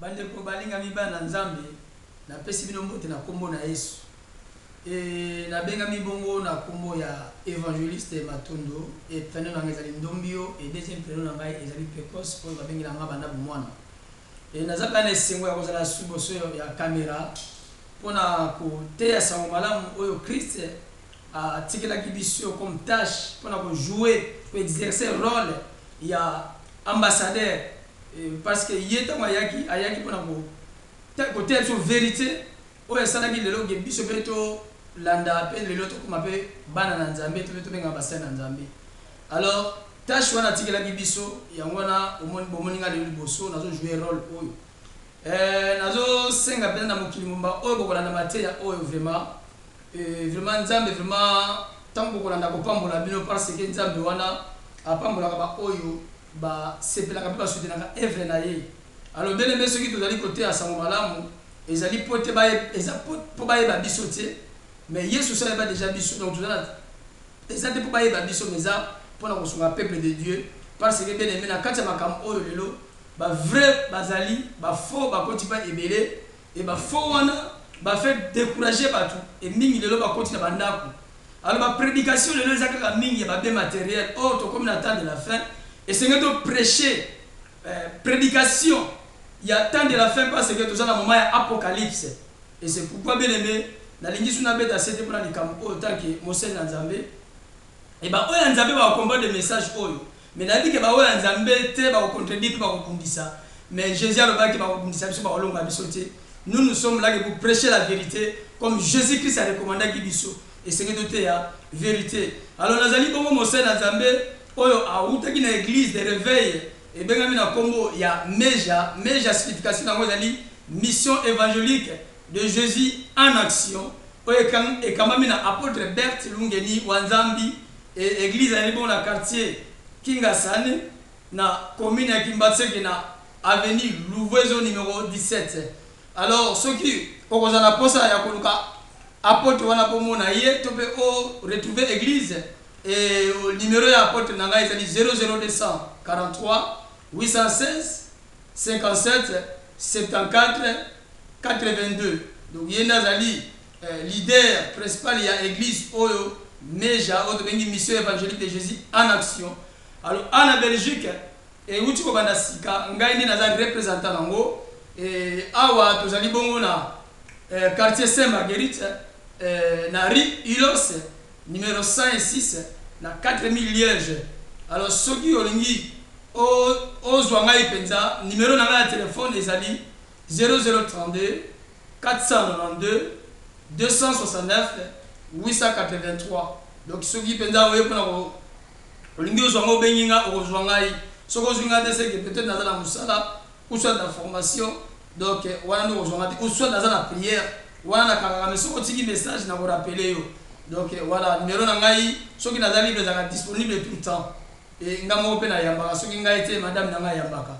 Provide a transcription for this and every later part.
bande ko balinga mibana nzambe na pesi bino mbote na kombo na Yesu et na benga mibongo na kombo ya évangéliste Matondo et prénom na ngezali Ndombio et deuxième prénom na ngai ezali Pecos oyo babengi na ngaba na mwana et nazaka na esengo ya kozala suboso ya caméra pona ko teya sango malamu oyo Christ a tikelaki biso comme tâche pona ko jouer pour exercer rôle ya ambassadeur parce que yeta ayaki pona ko teya sur vérité oyo esalaki lelo ge biso beto landa pe lelo to kuma pe bana na nzambe to benga basana na nzambe. Alors tâche wana tikelaki biso yango wana bomoninga lelo liboso nazo jouer rôle oyo nazo senga pe na mokili mumba oyo bokolanda mateya oyo vraiment nzambe vraiment tango bokolanda kopambola bino parce que nzambe wana apambolaka ba oyo ba sepelaka pe basutenaka œuvre na ye. Alors bien aimé soki tozali côté à sango malamu ezali pote ba po ba ba biso te mais Yesu ça va déjà biso donc tozala ezali po ba biso mais ça pour na kosunga peuple de Dieu parce que bien aimé na kati ya makambo oyo lelo ba vrai bazali ba faux ba koti ba ebele et ba faux wana ba fait décourager batou et mingi lelo ba koti na bandako. Alors ma prédication lelo ezaka mingi ba bien matériel oh to comme na temps de la fin et c'est que prêcher prédication il y a temps de la fin parce que tout ça dans le moment apocalypse et c'est pourquoi bien aimé na lingi suna beta c'était pour les campo autant que Mose na Nzambe et ba oyo Nzambe ba comprendre des messages oyo mais na dit que ba oyo Nzambe te ba contredire ba kundisa mais Jésus a le ba ki ba kundisa biso ba olonga biso te. Nous sommes là pour prêcher la vérité comme Jésus-Christ a recommandé ki biso et c'est que tout est la vérité. Alors nazali bongo Mose na Nzambe oyo a utaki na église de réveil et bien na kombo ya meja signification na ngozali mission évangélique de Jésus en action oyo kan e kamami na apôtre Bert Lungeni Wanzambi et église à bon na quartier Kingasane na commune ya Kimbatseke na avenue Louvezo numéro 17. Alors ceux qui okozana posa ya koluka apôtre wana pomona ye tope o retrouver église et au numéro ya apôtre nanga ezali 00243 816 57 74 82. Donc yenda zali leader principal ya église oyo meja oto bengi mission évangélique de Jésus en action. Alors en Belgique et uti ko banda sika ngai ni naza représentant nango et awa tozali bongo na quartier Saint-Marguerite na rue Ilos numéro 106 na 4000 Liège. Alors soki olingi o zwangai penza numéro na la téléphone ezali 0032 492 269 883. Donc soki penza oye pona ko olingi o zwango benginga o zwangai soko zwinga de c'est que peut-être na la musala ou soit la formation donc wana no zwangai ou soit dans la prière wana na kanga mais soko tiki message na ko rappeler yo. Donc voilà numéro na ngai soki nazali bezaka disponible tout le temps et ngamo pe na yambaka soki ngai te madame na ngai yambaka.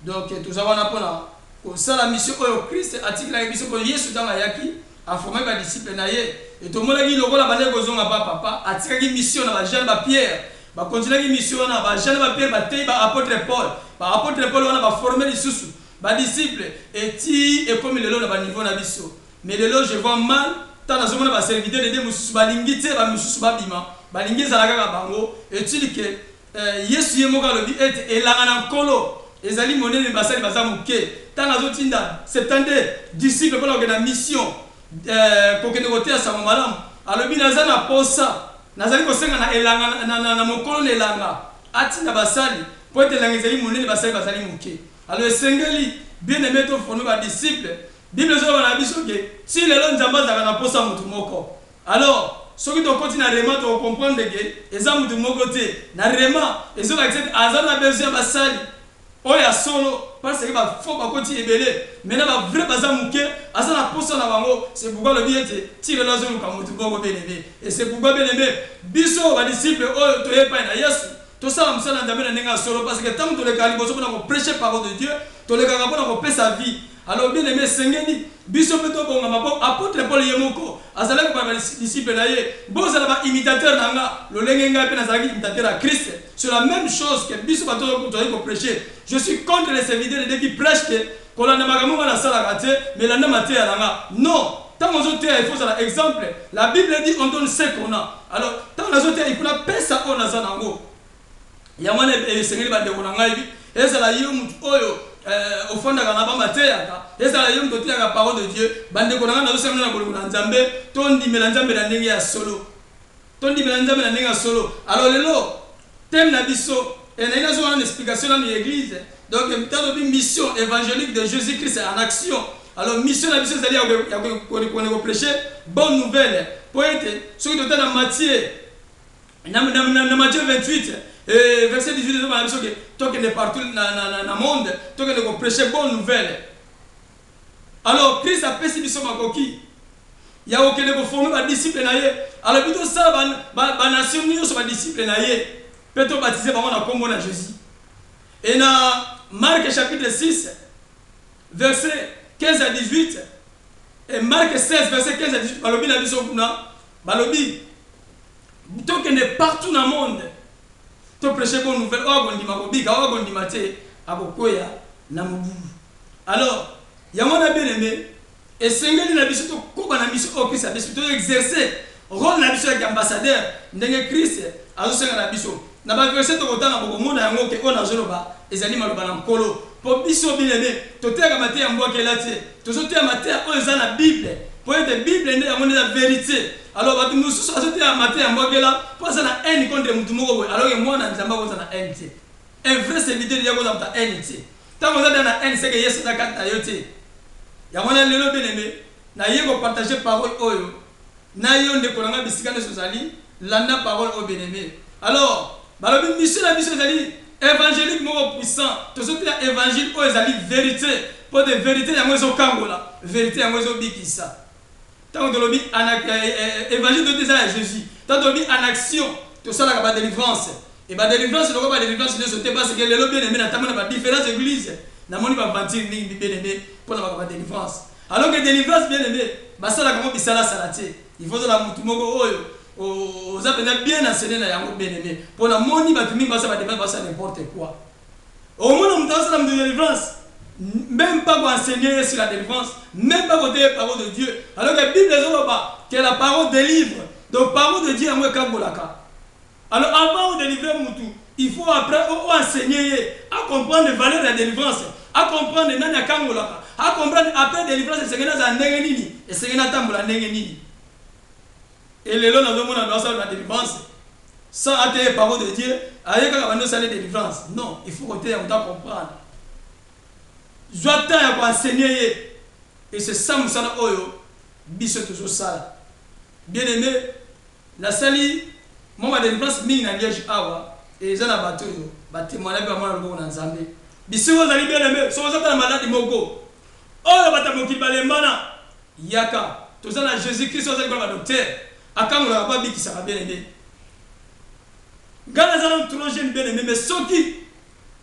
Donc tout ça wana pona ko sala mission oyo Christ atikila biso ko Yesu tanga yaki a formé ba disciple na ye et to molaki lokola bande ko zonga papa atikaki mission na ba Jean ba Pierre ba continuer mission na ba Jean ba Pierre ba tei ba apôtre Paul wana ba former les sous ba disciple et ti et comme lelo na ba niveau na biso mais lelo je vois mal tant na zomona ba serviteur de mususu balingi te ba mususu babima balingi zalaka ka bango et tu que Yesu yemoka lobi ete elanga na nkolo ezali monene basali bazamuke tant na zotinda 70 disciples pour la mission pour que nous à sa malamu alobi naza na posa nazali kosenga na elanga na mokolo na elanga atina basali po ete elanga ezali monene basali bazali muke. Alors esengeli bien aimé to fono ba disciple Bible zo na biso ke si lelo nzamba zaka na posa mutu moko. Alors soki to continue rema to comprendre que eza mutu moko te na rema ezo accept azana besoin basali oya solo parce que ba faut ba koti ebele maintenant ba vrai bazamuke azana posa na bango. C'est pourquoi le biete ti lelo zo ka mutu moko benebe et c'est pourquoi benebe biso ba disciple oyo to yepa na Yesu to ça on s'en ndamena nenga solo parce que tant que le kalibo so na ko prêcher parole de Dieu to le kaka na ko pesa sa vie. Alors bien aimé sengeni biso peto bonga mabo apôtre Paul yemoko azala ko ba disciple na ye bo zala ba imitateur nanga lo lenge nga pe na zaki imitateur à Christ. C'est la même chose que biso bato ko prêcher. Je suis contre les serviteurs de qui prêchent que kolanda makambo na sala kate mais landa mateya langa non tant on zote il faut ça exemple la Bible dit on donne ce qu'on a alors tant on zote il faut la paix ça on a ça nango ya mwana esengeli bande ko nanga ibi ezala yo mutu oyo ofanda kana ba mateya ka ezala yo mutu ya parole de Dieu bande ko nanga na zo na bolingo na Nzambe tondi mela Nzambe na ndenge ya solo tondi mela Nzambe na ndenge ya solo alors lelo thème na biso et na inazo une explication dans l'église donc dans une mission évangélique de Jésus-Christ en action alors mission la mission c'est-à-dire qu'on prêcher bonne nouvelle pour être ce qui doit dans Matthieu dans Matthieu 28 verset 18 on a dit que toi qui est partout dans le monde toi qui doit prêcher bonne nouvelle alors Christ a fait cette mission makoki il y a aucun de former ba disciple na ye alors plutôt ça ba nation ni so ba disciple na ye peut-être baptiser par na kombo na Jésus et dans Marc chapitre 6 verset 15 à 18 et Marc 16 verset 15 à 18 balobi na biso kuna balobi donc on est partout dans le monde to prêcher bonne nouvelle o gondi makobika o gondi mate abokoya na mubu alors ya mona bien aimé et sengeli na biso to koba na biso o Christ a biso to exercer rôle na biso ya ambassadeur ndenge Christ azosenga na biso na ba verset to kotanga bokomona yango ke ona zoloba ezali maloba na nkolo po biso bilene toteka mate ya mboka elati tozotea mate ya oza na Bible po ete Bible nde yango la vérité alors batu mususu azotea mate ya mboka la po ça na haine contre mutu moko boy alors que moi na nzamba ko na haine te un vrai serviteur ya ko na haine te tango za na haine c'est que Yesu na kata yote ya mwana lelo bilene na yego partager parole oyo na yo nde kolanga bisikane sozali landa parole au bien-aimé alors balobi mission la mission ezali évangélique moko puissant tozote ya évangile oyo ezali vérité po de vérité yango ezokangola vérité yango ezobikisa tango tolobi évangile de eza ya Jésus tango tolobi en action tosalaka ba délivrance et ba délivrance loko ba délivrance ne sote parce que lelo bien aimé na tamona ba différentes églises na moni ba ventir ni bien aimé pour ba délivrance alors que délivrance bien aimé basala comme bisala salate il faut la mutu moko oyo aux appels bien enseigné na yango bien aimé pour la moni ba tumi ba ça va demander ça n'importe quoi au moins on dans la délivrance même pas pour enseigner sur la délivrance même pas côté parole de Dieu alors que la Bible que la parole délivre donc parole de Dieu en moi kabolaka alors avant de délivrer mutu il faut après enseigner à comprendre les valeurs de la délivrance à comprendre nani akangolaka à comprendre après délivrance c'est que na ndenge nini et c'est que na tambola ndenge nini. Et les gens ont la délivrance sans attendre les paroles de Dieu. Avec la délivrance. Non, il faut que tu comprendre. Je dois enseigner. Et c'est ça que je oyo biso toujours ça. Bien aimé, la sali, moi ma délivrance mine na liège awa et ça na bateau yo. Ba témoigner ba moi na Nzambe. Biso vous allez bien aimé, so vous êtes malade moko. Oh ba ta mokili balembana. Yaka, to ça na Jésus-Christ vous allez ba docteur. Akangola ba bikisa bien aimé. Ngana zala trop jeune bien aimé mais soki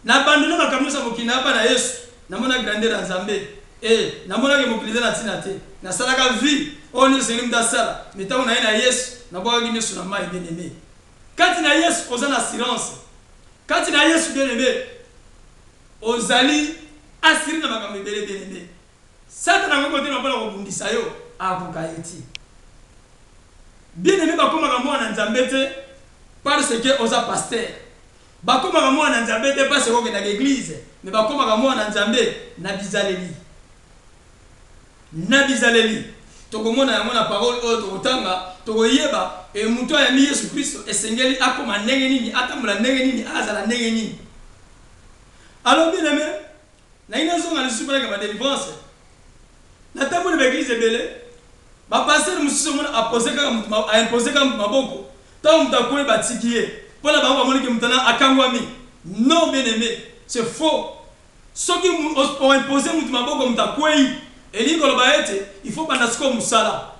na bandona makambo sa mokina ba na Yesu na mona grandeur ya Nzambe et na mona ke mokili na tinate na salaka vie on est selim da sala mais tant na Yesu na boa gine sur na mai bien aimé. Quand na Yesu ozana assurance. Quand na Yesu bien aimé ozali assuré na makambo bien aimé. Satana ngoko te na pala ko bundisa yo akukayeti. Bien aimé bakoma ka mwana Nzambe te parce que oza pasteur. Bakoma ka mwana Nzambe te parce que na l'église, mais bakoma ka mwana Nzambe na bizaleli. Na bizaleli. Tokomona yango na parole oyo tokotanga, tokoyeba e muto ya Yesu Kristo esengeli akoma ndenge nini, atamula ndenge nini, azala ndenge nini. Alors bien aimé, na ina zonga lisupela ka délivrance. Na tambola ba église belé. Ba pasteur mususu mona apposer ka mutuma a imposer ka maboko tant mutakoye batikiye pona ba ba monike mutana akangwami non bien aimé c'est faux ce qui on imposer mutuma maboko mutakoyi elingo lo baete il faut bana siko musala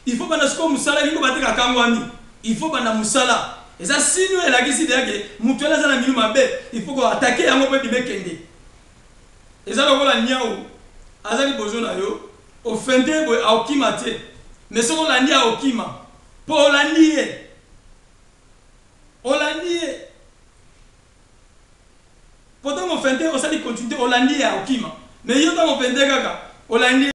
lingo bateka akangwami il faut bana musala et ça sinon elle a gisi deke mutela za na milu mabe il faut ko attaquer yango pe bibekende et ça lokola nyao azali bozona yo offender boy aokima te mais ce qu'on l'a dit à okima pour la nier pourtant offender on s'est continuer on l'a dit à okima mais yo ntango pende kaka olandi